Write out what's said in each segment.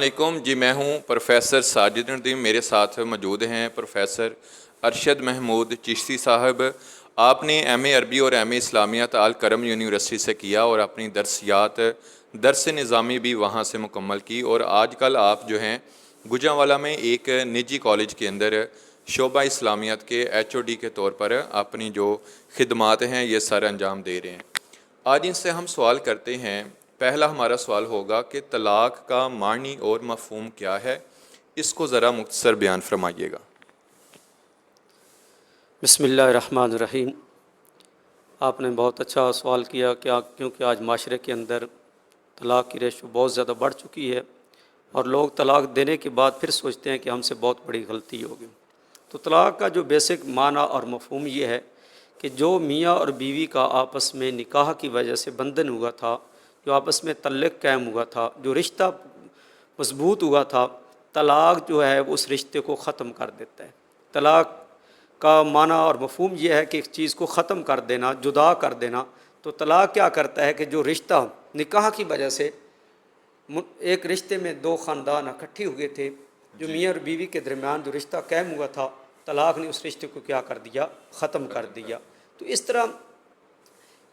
वालेकुम जी। मैं हूं प्रोफेसर साजिद नदीम। मेरे साथ मौजूद हैं प्रोफेसर अरशद महमूद चिश्ती साहब। आपने एमए अरबी और एमए इस्लामियात अल करम यूनिवर्सिटी से किया और अपनी दरसियात दरस निज़ामी भी वहां से मुकम्मल की, और आजकल आप जो हैं गुजरांवाला में एक निजी कॉलेज के अंदर शोबा इस्लामियात के HOD के तौर पर अपनी जो खिदमात हैं ये सर अंजाम दे रहे हैं। आज इनसे हम सवाल करते हैं। पहला हमारा सवाल होगा कि तलाक़ का मानी और मफ़हूम क्या है, इसको ज़रा मुख्तसर बयान फरमाइएगा। बिस्मिल्लाहिर्रहमानिर्रहीम। आपने बहुत अच्छा सवाल किया क्योंकि आज माशरे के अंदर तलाक़ की रेशो बहुत ज़्यादा बढ़ चुकी है और लोग तलाक़ देने के बाद फिर सोचते हैं कि हमसे बहुत बड़ी गलती होगी। तो तलाक़ का जो बेसिक माना और मफ़हूम ये है कि जो मियाँ और बीवी का आपस में निकाह की वजह से बंधन हुआ था, जो आपस में तल्लुक़ कायम हुआ था, जो रिश्ता मजबूत हुआ था, तलाक़ जो है उस रिश्ते को ख़त्म कर देता है। तलाक़ का माना और मफ़हूम ये है कि एक चीज़ को ख़त्म कर देना, जुदा कर देना। तो तलाक़ क्या करता है कि जो रिश्ता निकाह की वजह से एक रिश्ते में दो ख़ानदान इकट्ठे हुए थे, जो मियाँ और बीवी के दरमियान जो रिश्ता कायम हुआ था, तलाक़ ने उस रिश्ते को क्या कर दिया, ख़त्म कर दिया। तो इस तरह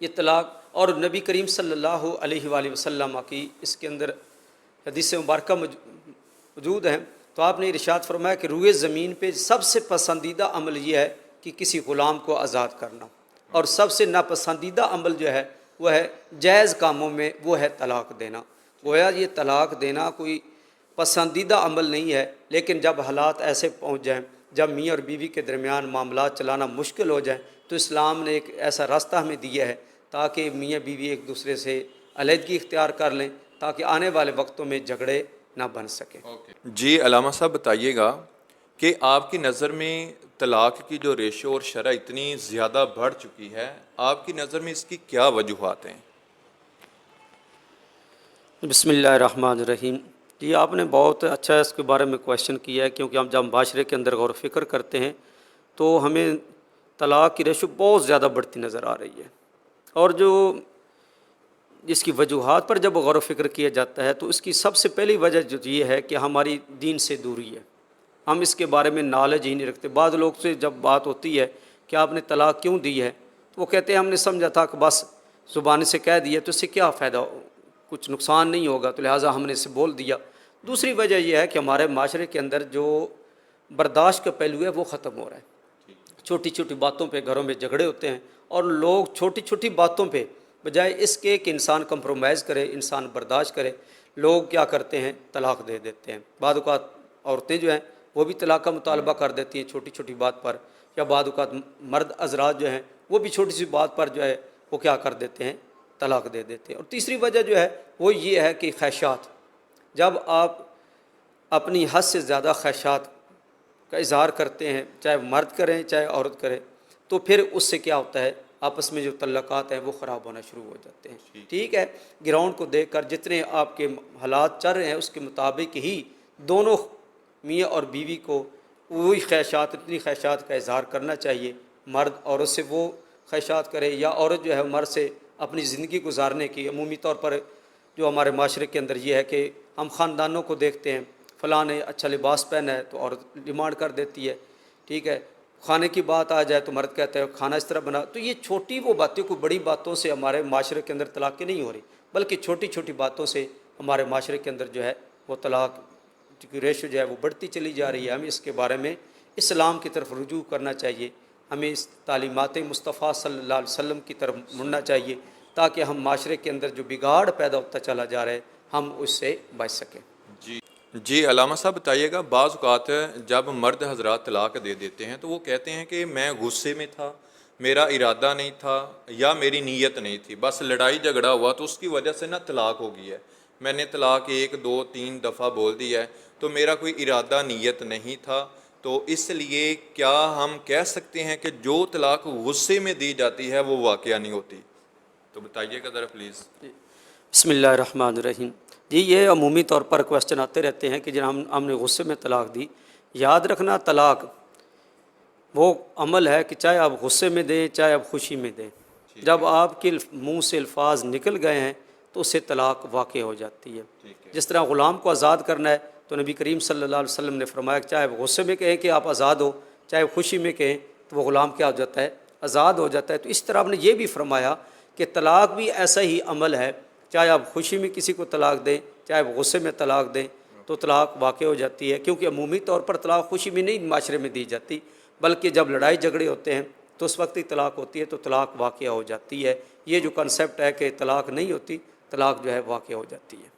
ये तलाक़, और नबी करीम सल्लल्लाहु अलैहि वसल्लम की इसके अंदर हदीस मुबारक मौजूद हैं। तो आपने इरशाद फरमाया कि रूए ज़मीन पे सबसे पसंदीदा अमल ये है कि किसी ग़ुलाम को आज़ाद करना, और सबसे नापसंदीदा अमल जो है वह है जायज़ कामों में वो है तलाक़ देना। गोया ये तलाक़ देना कोई पसंदीदा अमल नहीं है, लेकिन जब हालात ऐसे पहुँच जाएँ, जब मियाँ और बीवी के दरमियान मामलात चलाना मुश्किल हो जाए, तो इस्लाम ने एक ऐसा रास्ता हमें दिया है ताकि मियाँ बीवी एक दूसरे से अलहदगी इख्तियार कर लें, ताकि आने वाले वक्तों में झगड़े ना बन सकें। जी अलामा साहब, बताइएगा कि आपकी नज़र में तलाक़ की जो रेशो और शरह इतनी ज़्यादा बढ़ चुकी है, आपकी नज़र में इसकी क्या वजूहात हैं? बिस्मिल्लाहिर्रहमानिर्रहीम। जी आपने बहुत अच्छा इसके बारे में क्वेश्चन किया है, क्योंकि हम जब माशरे के अंदर गौर फ़िक्र करते हैं तो हमें तलाक़ की रेशो बहुत ज़्यादा बढ़ती नज़र आ रही है। और जो इसकी वजूहात पर जब गौर फ़िक्र किया जाता है तो इसकी सबसे पहली वजह जो ये है कि हमारी दीन से दूरी है। हम इसके बारे में नॉलेज ही नहीं रखते। बाद लोग से जब बात होती है कि आपने तलाक़ क्यों दी है, तो वो कहते हैं हमने समझा था कि बस ज़ुबान से कह दिया तो इससे क्या फ़ायदा, कुछ नुकसान नहीं होगा, तो लिहाजा हमने इसे बोल दिया। दूसरी वजह यह है कि हमारे माशरे के अंदर जो बर्दाश्त का पहलू है वो ख़त्म हो रहा है। छोटी छोटी बातों पे घरों में झगड़े होते हैं, और लोग छोटी छोटी बातों पे बजाय इसके कि इंसान कंप्रोमाइज़ करे, इंसान बर्दाश्त करे, लोग क्या करते हैं, तलाक़ दे देते हैं। बाद औक़ात औरतें जो हैं वो भी तलाक़ का मुतालबा कर देती हैं छोटी छोटी बात पर, या बाद औक़ात मर्द हज़रात जो हैं वो भी छोटी सी बात पर जो है वो क्या कर देते हैं, तलाक़ दे देते हैं। और तीसरी वजह जो है वो ये है कि ख़्वाहिशात, जब आप अपनी हद से ज़्यादा ख़्वाहिशात का इज़हार करते हैं, चाहे मर्द करें चाहे औरत करें, तो फिर उससे क्या होता है, आपस में जो तल्लुक़ात हैं वो ख़राब होना शुरू हो जाते हैं। ठीक है, ग्राउंड को देखकर जितने आपके हालात चल रहे हैं उसके मुताबिक ही दोनों मियाँ और बीवी को वही ख़्वाहिशात, इतनी ख़्वाहिशात का इज़हार करना चाहिए। मर्द औरत से वो ख़्वाहिशात करे, या औरत जो है मर्द से अपनी ज़िंदगी गुजारने की। अमूमी तौर पर जो हमारे माशरे के अंदर ये है कि हम ख़ानदानों को देखते हैं, फ़लाँ ने अच्छा लिबास पहना है तो औरत डिमांड कर देती है, ठीक है। खाने की बात आ जाए तो मर्द कहता है खाना इस तरह बना। तो ये छोटी वो बातें, कोई बड़ी बातों से हमारे माशरे के अंदर तलाक़ नहीं हो रही, बल्कि छोटी छोटी बातों से हमारे माशरे के अंदर जो है वो तलाक़ की रेशो जो है वो बढ़ती चली जा रही है। हमें इसके बारे में इस्लाम की तरफ रुजू करना चाहिए, हमें इस तालीमात मुस्तफ़ा सल्लल्लाहु अलैहि वसल्लम की तरफ मुड़ना चाहिए, ताकि हम माशरे के अंदर जो बिगाड़ पैदा होता चला जा रहा है हम उससे बच सकें। जी अलामा साहब, बताइएगा, बाज़ औक़ात जब मर्द हज़रात तलाक़ दे देते हैं तो वो कहते हैं कि मैं गुस्से में था, मेरा इरादा नहीं था, या मेरी नीयत नहीं थी, बस लड़ाई झगड़ा हुआ तो उसकी वजह से ना तलाक़ हो गई है। मैंने तलाक़ 1 2 3 दफ़ा बोल दिया है, तो मेरा कोई इरादा नीयत नहीं था। तो इसलिए क्या हम कह सकते हैं कि जो तलाक़ गुस्से में दी जाती है वो वाक़या नहीं होती? तो बताइएगा ज़रा प्लीज़। बिस्मिल्लाहिर्रहमानिर्रहीम। जी ये अमूमी तौर पर क्वेश्चन आते रहते हैं कि जब हमने गुस्से में तलाक़ दी। याद रखना, तलाक़ वो अमल है कि चाहे आप गुस्से में दें चाहे आप खुशी में दें, जब आपके मुंह से अल्फाज निकल गए हैं تو اس سے طلاق واقع ہو جاتی ہے۔ جس طرح غلام کو آزاد کرنا ہے تو نبی کریم صلی اللہ علیہ وسلم نے فرمایا کہ چاہے وہ غصے میں کہیں کہ آپ آزاد ہو، چاہے خوشی میں کہیں تو وہ غلام کیا ہو جاتا ہے؟ آزاد ہو جاتا ہے۔ تو اس طرح آپ نے یہ بھی فرمایا کہ طلاق بھی ایسا ہی عمل ہے، چاہے آپ خوشی میں کسی کو طلاق دیں، چاہے وہ غصے میں طلاق دیں تو طلاق واقع ہو جاتی ہے، کیونکہ عمومی طور پر طلاق خوشی میں نہیں معاشرے میں دی جاتی، بلکہ جب لڑائی جھگڑے ہوتے ہیں تو اس وقت ہی طلاق ہوتی ہے، تو طلاق واقع ہو جاتی ہے۔ یہ جو کنسیپٹ ہے کہ طلاق نہیں ہوتی، طلاق جو ہے واقع ہو جاتی ہے۔